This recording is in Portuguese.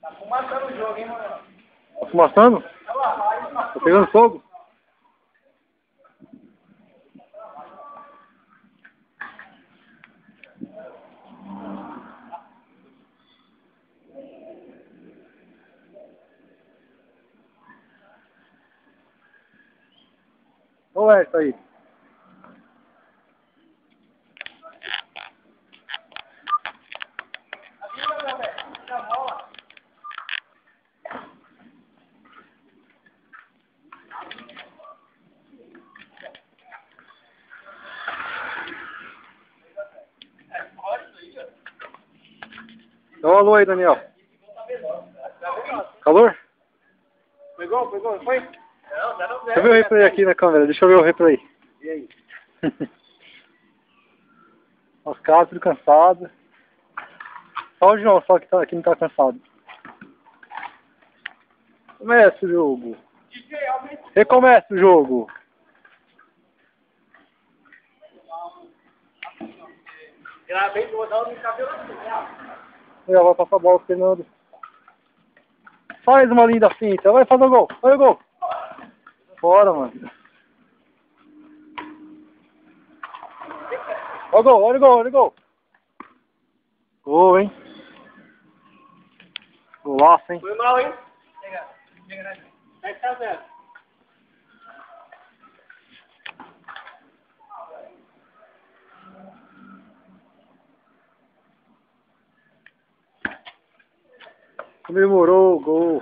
Tá fumaçando o jogo, hein, mano? Tá fumaçando? Tá pegando fogo? Ou é isso aí? Dá um alô aí, Daniel. Calor? Pegou, foi? Não, já não Deixa eu ver o replay aqui na câmera, deixa eu ver o replay. E aí? Os caras tudo cansados. Só o João, só que tá aqui não tá cansado. Começa o jogo. Recomeça o jogo. Gravei do Rodal no cabelo assim. Já vai passar a bola pro Fernando. Faz uma linda finta, vai fazer o gol. Olha o gol. Fora, mano. Olha o gol, olha o gol, olha o gol. Gol, hein? Golaço, hein? Foi mal, hein? Chega. 7-0. Comemorou o gol.